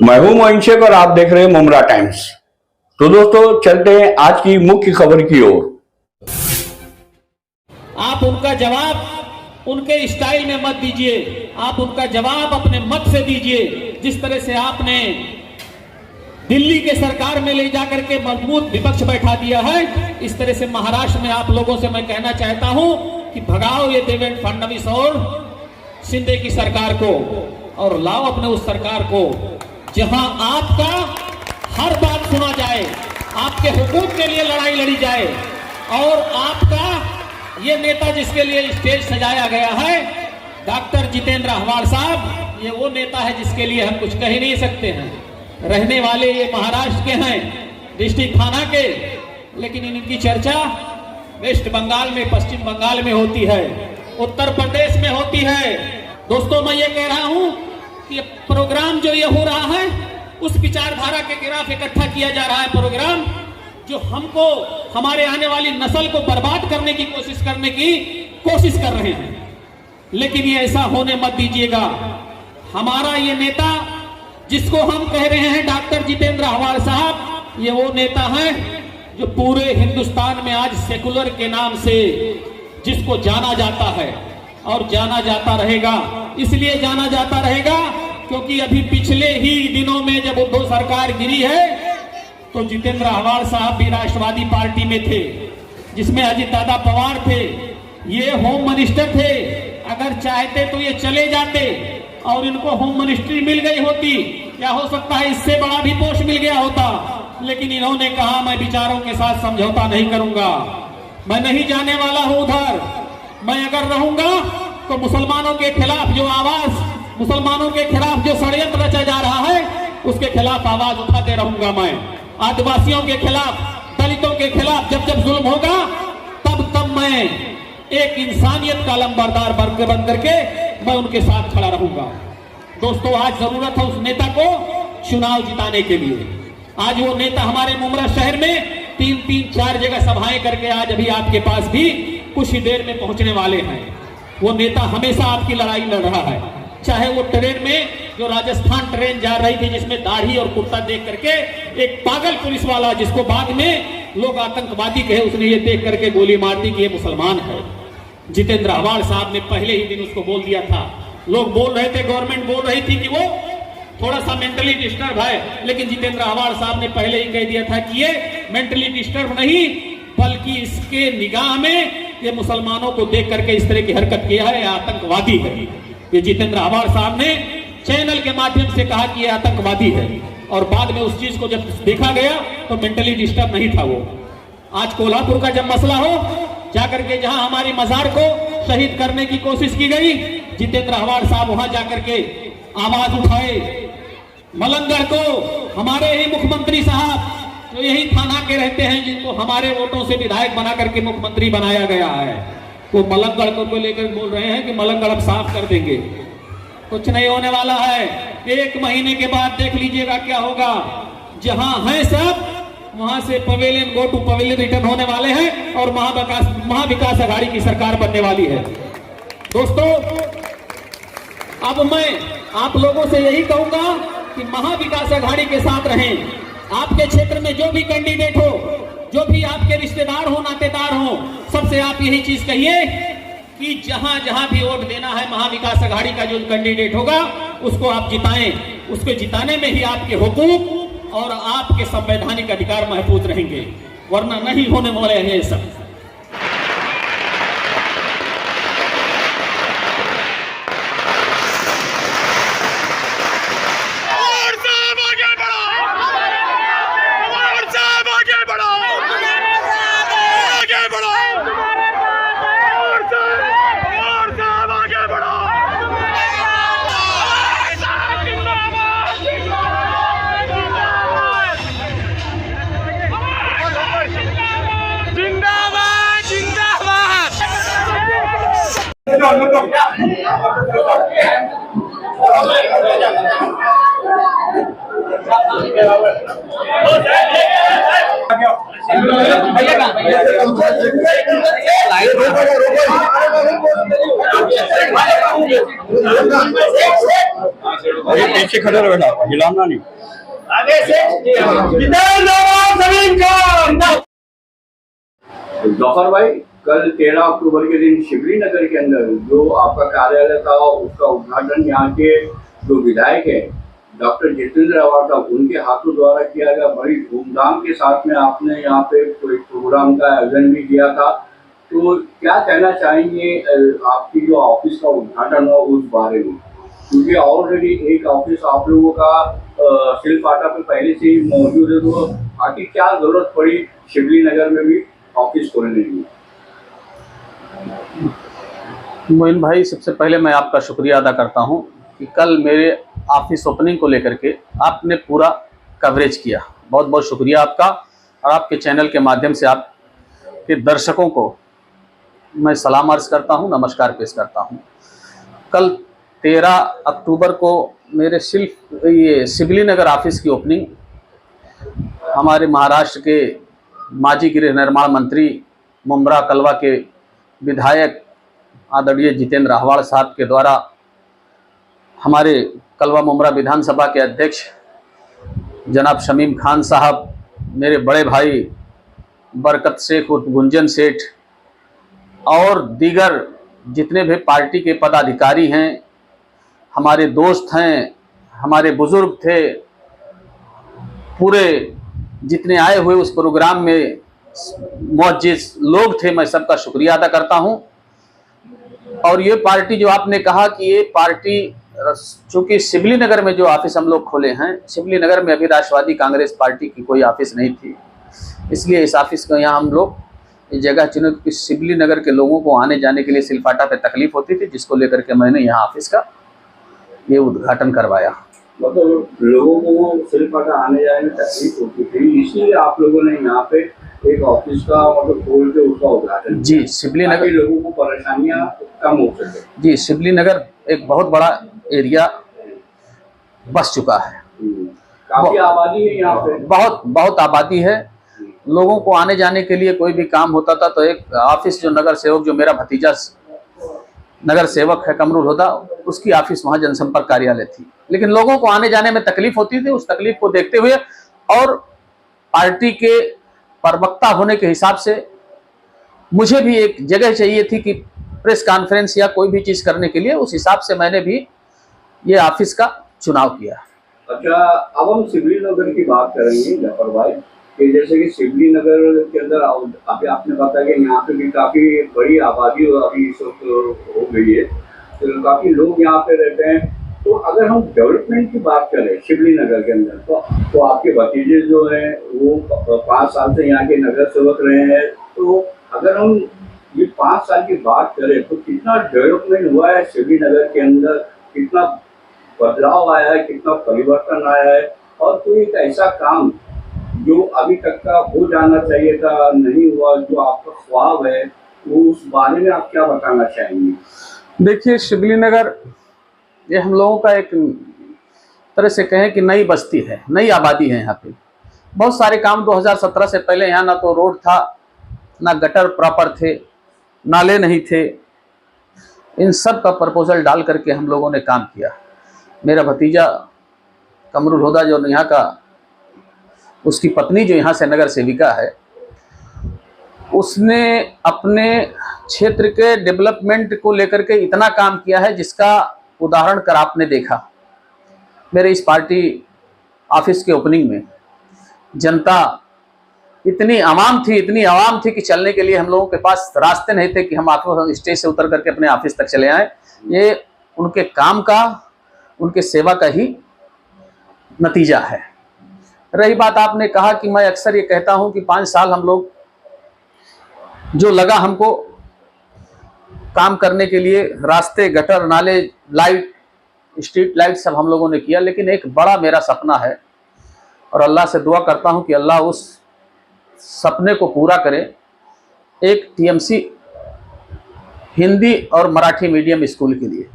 मैं हूं मोइन शेख और आप देख रहे हैं मुमरा टाइम्स। तो दोस्तों चलते हैं आज की मुख्य खबर की ओर। आप उनका जवाब उनके स्टाइल में मत दीजिए, आप उनका जवाब अपने मत से दीजिए। जिस तरह से आपने दिल्ली के सरकार में ले जाकर के मजबूत विपक्ष बैठा दिया है, इस तरह से महाराष्ट्र में आप लोगों से मैं कहना चाहता हूं कि भगाओ ये देवेंद्र फडणवीस और शिंदे की सरकार को और लाओ अपने उस सरकार को जहां आपका हर बात सुना जाए, आपके हुकूक के लिए लड़ाई लड़ी जाए। और आपका ये नेता जिसके लिए स्टेज सजाया गया है, डॉक्टर जितेंद्र अहवाल साहब, ये वो नेता है जिसके लिए हम कुछ कह ही नहीं सकते हैं। रहने वाले ये महाराष्ट्र के हैं, डिस्ट्रिक्ट थाना के, लेकिन इनकी चर्चा वेस्ट बंगाल में, पश्चिम बंगाल में होती है, उत्तर प्रदेश में होती है। दोस्तों मैं ये कह रहा हूं कि प्रोग्राम जो ये हो रहा है उस विचारधारा के खिलाफ इकट्ठा किया जा रहा है प्रोग्राम, जो हमको, हमारे आने वाली नस्ल को बर्बाद करने की कोशिश कर रहे हैं। लेकिन ये ऐसा होने मत दीजिएगा। हमारा ये नेता जिसको हम कह रहे हैं डॉक्टर जितेंद्र अहवाल साहब, ये वो नेता है जो पूरे हिंदुस्तान में आज सेकुलर के नाम से जिसको जाना जाता है और जाना जाता रहेगा। इसलिए जाना जाता रहेगा क्योंकि अभी पिछले ही दिनों में जब उद्धव सरकार गिरी है तो जितेंद्र अहवाल साहब भी राष्ट्रवादी पार्टी में थे, जिसमें अजित दादा पवार थे, ये होम मिनिस्टर थे। अगर चाहते तो ये चले जाते और इनको होम मिनिस्ट्री मिल गई होती, या हो सकता है इससे बड़ा भी पोस्ट मिल गया होता। लेकिन इन्होंने कहा मैं विचारों के साथ समझौता नहीं करूंगा, मैं नहीं जाने वाला हूं उधर। मैं अगर रहूंगा तो मुसलमानों के खिलाफ जो आवाज, मुसलमानों के खिलाफ जो षड्यंत्र रचा जा रहा है उसके खिलाफ आवाज उठाते रहूंगा। मैं आदिवासियों के खिलाफ, दलितों के खिलाफ जब जब जुल्म होगा तब मैं एक इंसानियत का लंबरदार बन करके मैं उनके साथ खड़ा रहूंगा। दोस्तों आज जरूरत है उस नेता को चुनाव जिताने के लिए। आज वो नेता हमारे मुमरा शहर में 3-4 जगह सभाएं करके आज अभी आपके पास भी कुछ ही देर में पहुंचने वाले हैं। वो नेता हमेशा आपकी लड़ाई लड़ रहा है, चाहे वो ट्रेन में, जो राजस्थान ट्रेन जा रही थी जिसमें दाढ़ी और कुर्ता देख करके एक पागल पुलिस वाला, जिसको बाद में लोग आतंकवादी कहे, उसने ये देख करके गोली मार दी कि ये मुसलमान है। जितेंद्र अहवाल साहब ने पहले ही दिन उसको बोल दिया था। लोग बोल रहे थे, गवर्नमेंट बोल रही थी कि वो थोड़ा सा मेंटली डिस्टर्ब है, लेकिन जितेंद्र अहवाल साहब ने पहले ही कह दिया था कि ये मेंटली डिस्टर्ब नहीं, बल्कि इसके निगाह में ये मुसलमानों को देख करके इस तरह की हरकत किया है, आतंकवादी है। ये जितेंद्र अहवाल साहब ने चैनल के माध्यम से कहा कि ये आतंकवादी है, और बाद में उस चीज को जब देखा गया तो मेंटली डिस्टर्ब नहीं था वो। आज कोल्हापुर का जब मसला हो, जाकर के जहां हमारी मजार को शहीद करने की कोशिश की गई, जितेंद्र अहवाल साहब वहां जाकर के आवाज उठाए। मलंगड़ को हमारे ही मुख्यमंत्री साहब, जो यही थाना के रहते हैं, जिनको हमारे वोटों से विधायक बना करके मुख्यमंत्री बनाया गया है, वो मलंगड़ को लेकर बोल रहे हैं कि मलंगड़ अब साफ कर देंगे। कुछ नहीं होने वाला है। 1 महीने के बाद देख लीजिएगा क्या होगा। जहां है सब वहां से pavilion, go to pavilion return होने वाले हैं और महाविकास आघाड़ी की सरकार बनने वाली है। दोस्तों अब मैं आप लोगों से यही कहूंगा कि महाविकास आघाड़ी के साथ रहें। आपके क्षेत्र में जो भी कैंडिडेट हो, जो भी आपके रिश्तेदार हो, नातेदार हो, सबसे आप यही चीज कहिए कि जहां जहां भी वोट देना है, महाविकास आघाड़ी का जो कैंडिडेट होगा उसको आप जिताएं। उसको जिताने में ही आपके हुकूक और आपके संवैधानिक अधिकार महफूज रहेंगे, वरना नहीं होने वाले हैं ये सब। अरे पीछे खड़े रहो बेटा, हिलाना नहीं। जौहर भाई, कल 13 अक्टूबर के दिन शिवली नगर के अंदर जो आपका कार्यालय था उसका उद्घाटन यहाँ के जो विधायक है डॉक्टर जितेंद्र अवाड़ साहब उनके हाथों द्वारा किया गया। बड़ी धूमधाम के साथ में आपने यहाँ पे कोई प्रोग्राम का आयोजन भी किया था, तो क्या कहना चाहेंगे आपकी जो ऑफिस का उद्घाटन हुआ उस बारे में? क्योंकि ऑलरेडी एक ऑफिस आप लोगों का सिलफाटा पे पहले से ही मौजूद है, तो आखिर क्या जरूरत पड़ी शिवली नगर में भी ऑफिस खोलने की? मोइन भाई, सबसे पहले मैं आपका शुक्रिया अदा करता हूं कि कल मेरे ऑफिस ओपनिंग को लेकर के आपने पूरा कवरेज किया। बहुत बहुत शुक्रिया आपका, और आपके चैनल के माध्यम से आपके दर्शकों को मैं सलाम अर्ज़ करता हूं, नमस्कार पेश करता हूं। कल 13 अक्टूबर को मेरे शिवली नगर ऑफिस की ओपनिंग हमारे महाराष्ट्र के माजी गृह निर्माण मंत्री मुमरा कलवा के विधायक आदरणीय जितेंद्र अवाड़ साहब के द्वारा हमारे कलवा मुमरा विधानसभा के अध्यक्ष जनाब शमीम खान साहब, मेरे बड़े भाई बरकत शेख उर्फ गुंजन सेठ और दीगर जितने भी पार्टी के पदाधिकारी हैं, हमारे दोस्त हैं, हमारे बुजुर्ग थे, पूरे जितने आए हुए उस प्रोग्राम में मौजूद लोग थे, मैं सबका शुक्रिया अदा करता हूं। और ये पार्टी जो आपने कहा कि ये पार्टी, चूँकि शिवली नगर में जो ऑफिस हम लोग खोले हैं, शिवली नगर में अभी राष्ट्रवादी कांग्रेस पार्टी की कोई ऑफिस नहीं थी, इसलिए इस ऑफिस को यहाँ हम लोग ये जगह चुने कि शिवली नगर के लोगों को आने जाने के लिए सिलफाटा पे तकलीफ होती थी, जिसको लेकर के मैंने यहाँ ऑफिस का ये उद्घाटन करवाया। मतलब लोगों को सिलफाटा आने जाने में तकलीफ होती थी, इसलिए आप लोगों ने यहाँ पे एक ऑफिस का मतलब खोल के उसका उद्घाटन? जी, शिवली नगर लोगों को परेशानियां कम हो सके। जी, शिवली नगर एक बहुत बड़ा एरिया बस चुका है, काफी आबादी है यहाँ पे, बहुत आबादी है। लोगों को आने जाने के लिए कोई भी काम होता था तो एक ऑफिस, जो नगर सेवक, जो मेरा भतीजा नगर सेवक है कमरुल हुदा, उसकी ऑफिस वहाँ जनसंपर्क कार्यालय थी। लेकिन लोगों को आने जाने में तकलीफ होती थी, उस तकलीफ को देखते हुए और पार्टी के प्रवक्ता होने के हिसाब से मुझे भी एक जगह चाहिए थी कि प्रेस कॉन्फ्रेंस या कोई भी चीज़ करने के लिए, उस हिसाब से मैंने भी ये ऑफिस का चुनाव किया। अच्छा, अब हम शिवली नगर की बात करेंगे जफर भाई, कि जैसे कि शिवली नगर के अंदर अभी आपने बताया कि यहाँ पे भी काफ़ी बड़ी आबादी अभी इस वक्त हो गई है, तो काफ़ी लोग यहाँ पे रहते हैं। तो अगर हम डेवलपमेंट की बात करें शिवली नगर के अंदर, तो आपके भतीजे जो हैं वो 5 साल से यहाँ के नगर सेवक रहे हैं, तो अगर हम ये 5 साल की बात करें तो कितना डेवलपमेंट हुआ है शिवली नगर के अंदर, कितना बदलाव आया है, कितना परिवर्तन आया है, और कोई एक ऐसा काम जो अभी तक का हो जाना चाहिए था नहीं हुआ, जो आपका ख्वाब है, वो उस बारे में आप क्या बताना चाहेंगे? देखिए, शिवली नगर ये हम लोगों का एक तरह से कहें कि नई बस्ती है, नई आबादी है। यहाँ पे बहुत सारे काम 2017 से पहले यहाँ ना तो रोड था, ना गटर प्रॉपर थे, नाले नहीं थे। इन सब का प्रपोजल डाल करके हम लोगों ने काम किया। मेरा भतीजा कमरुल हुदा जो यहाँ का, उसकी पत्नी जो यहाँ से नगर सेविका है, उसने अपने क्षेत्र के डेवलपमेंट को लेकर के इतना काम किया है जिसका उदाहरण कर आपने देखा। मेरे इस पार्टी ऑफिस के ओपनिंग में जनता इतनी आवाम थी कि चलने के लिए हम लोगों के पास रास्ते नहीं थे कि हम ऑफिस स्टेज से उतर करके अपने ऑफिस तक चले आए। ये उनके काम का, उनके सेवा का ही नतीजा है। रही बात, आपने कहा कि मैं अक्सर ये कहता हूं कि 5 साल हम लोग जो लगा हमको काम करने के लिए, रास्ते, गटर, नाले, लाइट, स्ट्रीट लाइट सब हम लोगों ने किया, लेकिन एक बड़ा मेरा सपना है और अल्लाह से दुआ करता हूं कि अल्लाह उस सपने को पूरा करे। एक टीएमसी हिंदी और मराठी मीडियम स्कूल के लिए,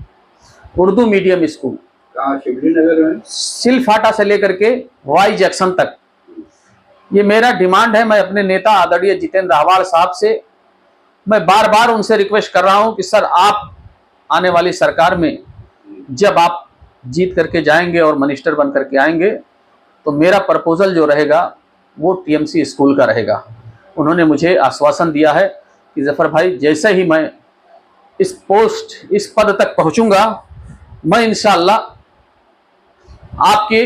उर्दू मीडियम स्कूल, कहाँ शिवली नगर में? सिलफाटा से लेकर के वाई जंक्शन तक ये मेरा डिमांड है। मैं अपने नेता आदरणीय जितेंद्र आव्हाड साहब से मैं बार बार उनसे रिक्वेस्ट कर रहा हूं कि सर आप आने वाली सरकार में जब आप जीत करके जाएंगे और मिनिस्टर बन करके आएंगे तो मेरा प्रपोजल जो रहेगा वो टीएमसी स्कूल का रहेगा। उन्होंने मुझे आश्वासन दिया है कि जफर भाई जैसे ही मैं इस पद तक पहुंचूंगा मैं इंशाअल्लाह आपकी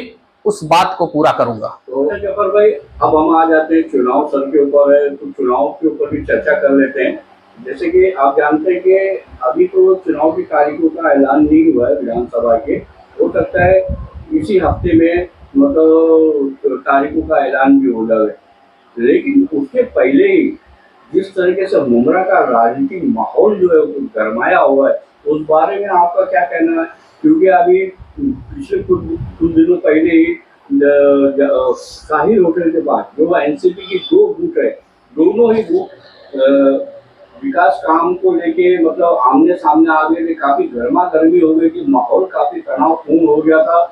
उस बात को पूरा करूंगा। तो जफर भाई अब हम आ जाते हैं चुनाव सर के ऊपर है, तो चुनाव के ऊपर भी चर्चा कर लेते हैं। जैसे कि आप जानते हैं कि अभी तो चुनाव की तारीखों का ऐलान नहीं हुआ है विधानसभा के, हो सकता है इसी हफ्ते में मतलब तारीखों का ऐलान भी हो जाए, लेकिन उसके पहले ही जिस तरीके से मुमरा का राजनीतिक माहौल जो है वो गरमाया हुआ है, उस बारे में आपका क्या कहना है? क्योंकि अभी पिछले कुछ दिनों पहले ही शाही होटल के पास जो एनसीपी की 2 गुट है, दोनों ही गुट विकास काम को लेके मतलब आमने सामने आ गए थे, काफी गर्मा गर्मी हो गई थी, माहौल काफी तनावपूर्ण हो गया था।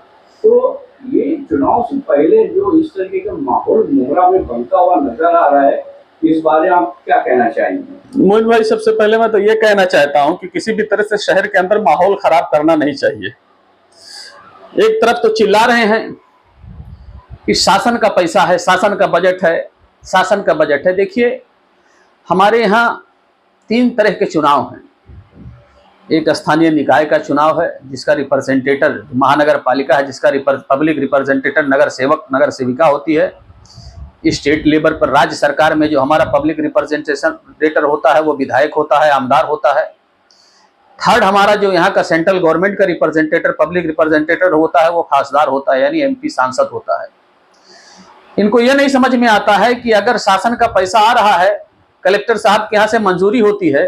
तो ये चुनाव से पहले जो इस तरीके का माहौल मुमरा में बनता हुआ नजर आ रहा है, इस बारे में आप क्या कहना चाहेंगे? मोइन भाई सबसे पहले मैं तो ये कहना चाहता हूं कि किसी भी तरह से शहर के अंदर माहौल खराब करना नहीं चाहिए। एक तरफ तो चिल्ला रहे हैं कि शासन का पैसा है, शासन का बजट है, शासन का बजट है। देखिए हमारे यहाँ 3 तरह के चुनाव हैं। एक स्थानीय निकाय का चुनाव है जिसका रिप्रेजेंटेटर महानगर पालिका है, जिसका पब्लिक रिप्रेजेंटेटर नगर सेवक नगर सेविका होती है। स्टेट लेवल पर राज्य सरकार में जो हमारा पब्लिक रिप्रेजेंटेटर होता है वो विधायक होता है, आमदार होता है। थर्ड हमारा जो यहाँ का सेंट्रल गवर्नमेंट का रिप्रेजेंटेटर पब्लिक रिप्रेजेंटेटर होता है वो खासदार होता है, यानी एमपी सांसद होता है। इनको ये नहीं समझ में आता है कि अगर शासन का पैसा आ रहा है, कलेक्टर साहब के यहाँ से मंजूरी होती है,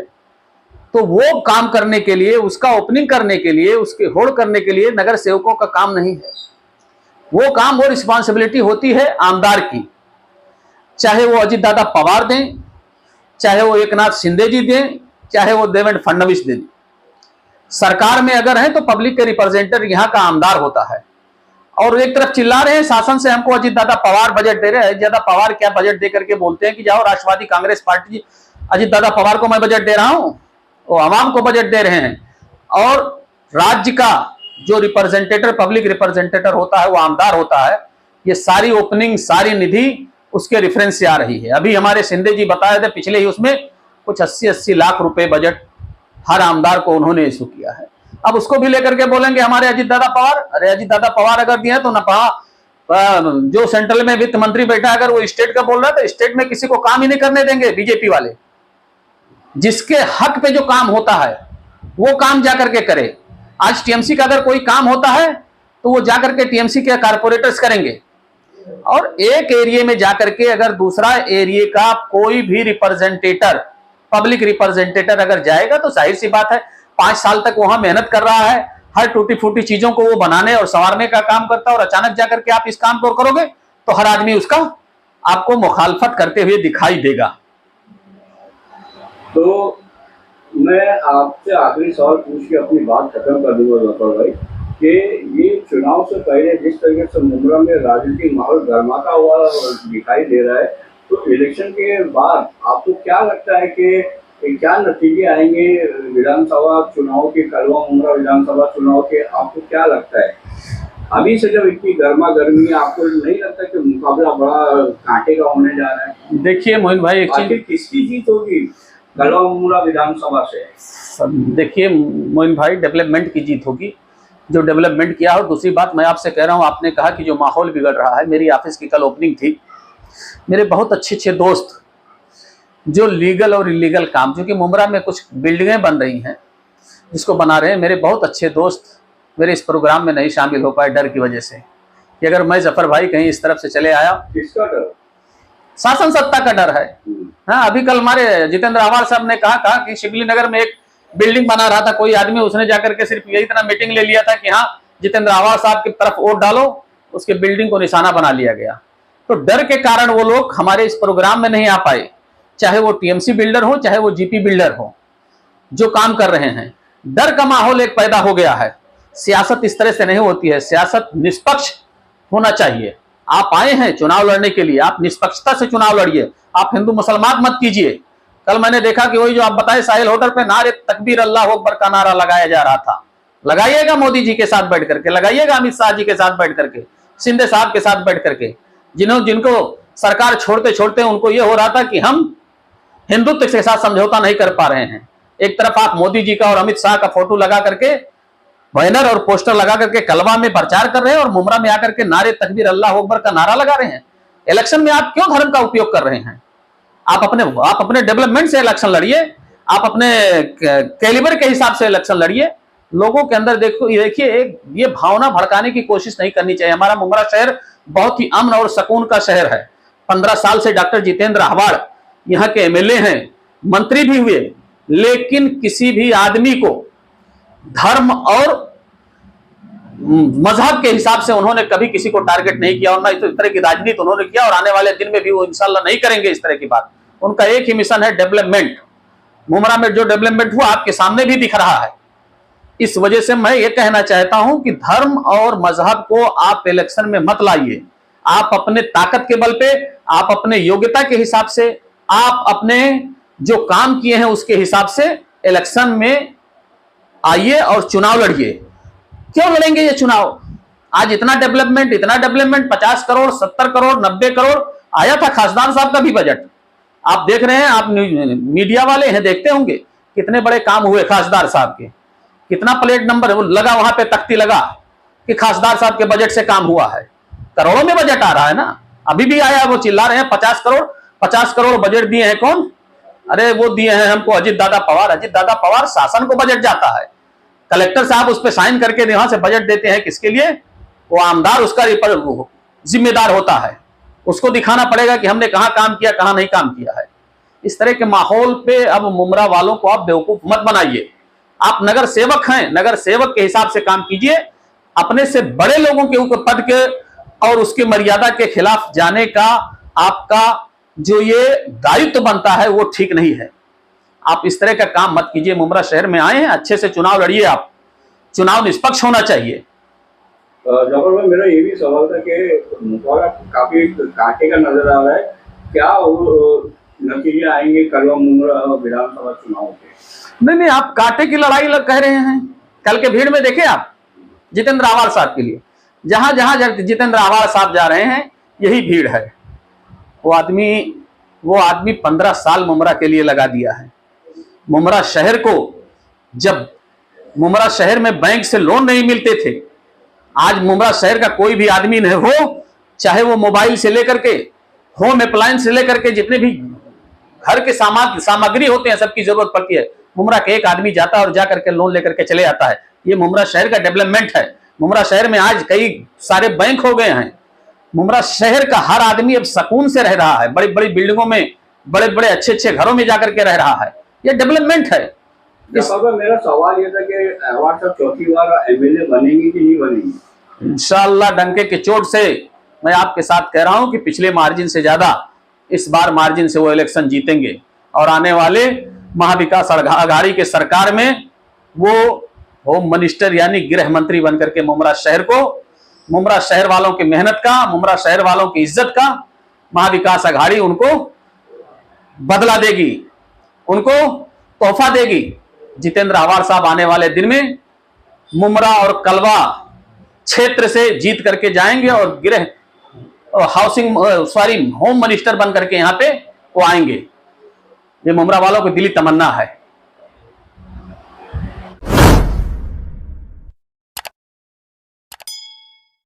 तो वो काम करने के लिए, उसका ओपनिंग करने के लिए, उसके होड़ करने के लिए नगर सेवकों का काम नहीं है। वो काम, वो रिस्पॉन्सिबिलिटी होती है आमदार की, चाहे वो अजीत दादा पवार दें, चाहे वो एकनाथ शिंदे जी दें, चाहे वो देवेंद्र फडणवीस दें। सरकार में अगर है तो पब्लिक के रिप्रेजेंटेटर यहाँ का आमदार होता है। और एक तरफ चिल्ला रहे हैं शासन से हमको अजीत दादा पवार बजट दे रहे हैं। अजीत दादा पवार क्या बजट दे करके बोलते हैं कि जाओ राष्ट्रवादी कांग्रेस पार्टी, अजीत दादा पवार को मैं बजट दे रहा हूं, वो आवाम को बजट दे रहे हैं। और राज्य का जो रिप्रेजेंटेटर पब्लिक रिप्रेजेंटेटर होता है वो आमदार होता है। ये सारी ओपनिंग, सारी निधि उसके रेफरेंस से आ रही है। अभी हमारे शिंदे जी बताए थे पिछले ही उसमें कुछ 80-80 लाख रुपए बजट हर आमदार को उन्होंने इशू किया है। अब उसको भी लेकर के बोलेंगे हमारे अजीत दादा पवार। अरे अजीत दादा पवार अगर दिए तो न जो सेंट्रल में वित्त मंत्री बैठा है, अगर वो स्टेट का बोल रहा है तो स्टेट में किसी को काम ही नहीं करने देंगे बीजेपी वाले। जिसके हक पे जो काम होता है वो काम जाकर के करे। आज टीएमसी का अगर कोई काम होता है तो वो जाकर के टीएमसी के कारपोरेटर्स करेंगे। और एक एरिया में जाकर के अगर दूसरा एरिया का कोई भी रिप्रेजेंटेटर, पब्लिक रिप्रेजेंटेटर अगर जाएगा तो जाहिर सी बात है 5 साल तक वहां मेहनत कर रहा है, हर टूटी फूटी चीजों को वो बनाने और संवारने का काम करता है, और अचानक जाकर के आप इस काम को करोगे तो हर आदमी उसका आपको मुखालफत करते हुए दिखाई देगा। तो मैं आपसे आखिरी सवाल पूछ के अपनी बात खत्म कर दूंगा जफर भाई, कि ये चुनाव से पहले जिस तरीके से मुमरा में राजनीतिक माहौल गर्माता हुआ दिखाई दे रहा है, तो इलेक्शन के बाद आपको क्या लगता है कि क्या नतीजे आएंगे विधानसभा चुनाव के, कलवा मुमरा विधानसभा चुनाव के? आपको क्या लगता है अभी से जब इतनी गर्मा गर्मी है, आपको नहीं लगता कि मुकाबला बड़ा कांटे का होने जा रहा है? देखिए मोइन भाई, एक चीज, किसकी जीत होगी कलवा मुमरा विधानसभा से? देखिए मोइन भाई, डेवलपमेंट की जीत होगी, जो डेवलपमेंट किया हो। दूसरी बात मैं आपसे कह रहा हूँ, आपने कहा कि जो माहौल बिगड़ रहा है, मेरी ऑफिस की कल ओपनिंग थी। मेरे बहुत अच्छे दोस्त जो लीगल और इलीगल काम, जो कि मुमरा में कुछ बिल्डिंगें बन रही हैं जिसको बना रहे हैं, मेरे बहुत अच्छे दोस्त मेरे इस प्रोग्राम में नहीं शामिल हो पाए डर की वजह से कि अगर मैं जफर भाई कहीं इस तरफ से चले आया। किसका डर? शासन सत्ता का डर है। हाँ, अभी कल हमारे जितेंद्र आव्हाड साहब ने कहा कि शिवली नगर में एक बिल्डिंग बना रहा था कोई आदमी, उसने जाकर के सिर्फ यही तरह मीटिंग ले लिया था कि हाँ जितेंद्र आव्हाड साहब की तरफ वोट डालो, उसके बिल्डिंग को निशाना बना लिया गया। तो डर के कारण वो लोग हमारे इस प्रोग्राम में नहीं आ पाए, चाहे वो टीएमसी बिल्डर हो, चाहे वो जीपी बिल्डर हो, जो काम कर रहे हैं। डर का माहौल एक पैदा हो गया है। सियासत इस तरह से नहीं होती है, सियासत निष्पक्ष होना चाहिए। आप आए हैं चुनाव लड़ने के लिए, आप निष्पक्षता से चुनाव लड़िए, आप हिंदू मुसलमान मत कीजिए। कल मैंने देखा कि वही जो आप बताए साहिल होटल पे नारे तकबीर अल्लाह अकबर का नारा लगाया जा रहा था। लगाइएगा मोदी जी के साथ बैठ करके, लगाइएगा अमित शाह जी के साथ बैठ करके, शिंदे साहब के साथ बैठ करके, जिनको सरकार छोड़ते छोड़ते उनको ये हो रहा था कि हम हिंदुत्व के साथ समझौता नहीं कर पा रहे हैं। एक तरफ आप मोदी जी का और अमित शाह का फोटो लगा करके बैनर और पोस्टर लगा करके कलवा में प्रचार कर रहे हैं और मुमरा में आकर के नारे तकबीर अल्लाह अकबर का नारा लगा रहे हैं। इलेक्शन में आप क्यों धर्म का उपयोग कर रहे हैं? आप अपने डेवलपमेंट से इलेक्शन लड़िए, आप अपने कैलिबर के हिसाब से इलेक्शन लड़िए। लोगों के अंदर देखिए एक ये भावना भड़काने की कोशिश नहीं करनी चाहिए। हमारा मुमरा शहर बहुत ही अमन और सुकून का शहर है। 15 साल से डॉक्टर जितेंद्र अहवाड़ यहाँ के एमएलए हैं, मंत्री भी हुए, लेकिन किसी भी आदमी को धर्म और मजहब के हिसाब से उन्होंने कभी किसी को टारगेट नहीं किया और ना इस तरह की राजनीति उन्होंने किया और आने वाले दिन में भी वो इंशाल्लाह नहीं करेंगे इस तरह की बात। उनका एक ही मिशन है, डेवलपमेंट। मुमरा में जो डेवलपमेंट हुआ आपके सामने भी दिख रहा है। इस वजह से मैं ये कहना चाहता हूं कि धर्म और मजहब को आप इलेक्शन में मत लाइए। आप अपने ताकत के बल पे, आप अपने योग्यता के हिसाब से, आप अपने जो काम किए हैं उसके हिसाब से इलेक्शन में आइए और चुनाव लड़िए। क्यों लड़ेंगे ये चुनाव? आज इतना डेवलपमेंट 50 करोड़ 70 करोड़ 90 करोड़ आया था खासदार साहब का भी बजट। आप देख रहे हैं, आप मीडिया वाले हैं, देखते होंगे कितने बड़े काम हुए खासदार साहब के, कितना प्लेट नंबर लगा वहां पे, तख्ती लगा कि खासदार साहब के बजट से काम हुआ है। करोड़ों में बजट आ रहा है ना। अभी भी आया, वो चिल्ला रहे हैं 50 करोड़ बजट दिए हैं। कौन? अरे वो दिए हैं हमको अजीत दादा पवार। अजीत दादा पवार शासन को बजट जाता है, कलेक्टर साहब उस पर साइन करके यहां से बजट देते हैं। किसके लिए? वो आमदार उसका जिम्मेदार होता है, उसको दिखाना पड़ेगा कि हमने कहां काम किया कहां नहीं काम किया है। इस तरह के माहौल पे अब मुमरा वालों को आप बेवकूफ मत बनाइए। आप नगर सेवक हैं, नगर सेवक के हिसाब से काम कीजिए। अपने से बड़े लोगों के ऊपर पद के और उसकी मर्यादा के खिलाफ जाने का आपका जो ये दायित्व बनता है वो ठीक नहीं है। आप इस तरह का काम मत कीजिए। मुमरा शहर में आए हैं, अच्छे से चुनाव लड़िए। आप चुनाव निष्पक्ष होना चाहिए। जफर भाई, मेरा ये भी सवाल था कि मुकाबला काफी कांटे का नजर आ रहा है, क्या नतीजे आएंगे कल मुमरा विधानसभा चुनाव के? नहीं, आप कांटे की लड़ाई कह रहे हैं। कल के भीड़ में देखे आप जितेंद्र अहवाड़ साहब के लिए, जहां जहां जितेंद्र अहवाड़ साहब जा रहे हैं यही भीड़ है। वो आदमी 15 साल मुमरा के लिए लगा दिया है। मुमरा शहर को, जब मुमरा शहर में बैंक से लोन नहीं मिलते थे, आज मुमरा शहर का कोई भी आदमी नहीं हो, चाहे वो मोबाइल से लेकर के होम अप्लायंस से लेकर के जितने भी घर के सामग्री होते हैं सबकी जरूरत पड़ती है, मुमरा के एक आदमी जाता है और जाकर के लोन लेकर के चले आता है। ये मुमरा शहर का डेवलपमेंट है। मुमरा शहर में आज कई सारे बैंक हो गए हैं। मुमरा शहर का हर आदमी अब सुकून से रह रहा है, बड़ी बड़ी बिल्डिंगों में, बड़े बड़े अच्छे अच्छे घरों में जाकर के रह रहा है। ये डेवलपमेंट है। मेरा सवाल ये था कि अहवाड़ साहब चौथी बार एमएलए बनेंगे कि नहीं बनेंगे? इंशाअल्लाह डंके के चोट से मैं आपके साथ कह रहा हूं कि पिछले मार्जिन से ज्यादा इस बार मार्जिन से वो इलेक्शन जीतेंगे और आने वाले महाविकास अघाड़ी के सरकार में वो होम मिनिस्टर यानी गृह मंत्री बनकर के मुमरा शहर को, मुमरा शहर वालों की मेहनत का, मुमरा शहर वालों की इज्जत का महाविकास अघाड़ी उनको बदला देगी, उनको तोहफा देगी। जितेंद्र अहवाड़ साहब आने वाले दिन में मुमरा और कलवा क्षेत्र से जीत करके जाएंगे और गृह होम मिनिस्टर बन करके यहाँ पे वो आएंगे। ये मुमरा वालों की दिली तमन्ना है।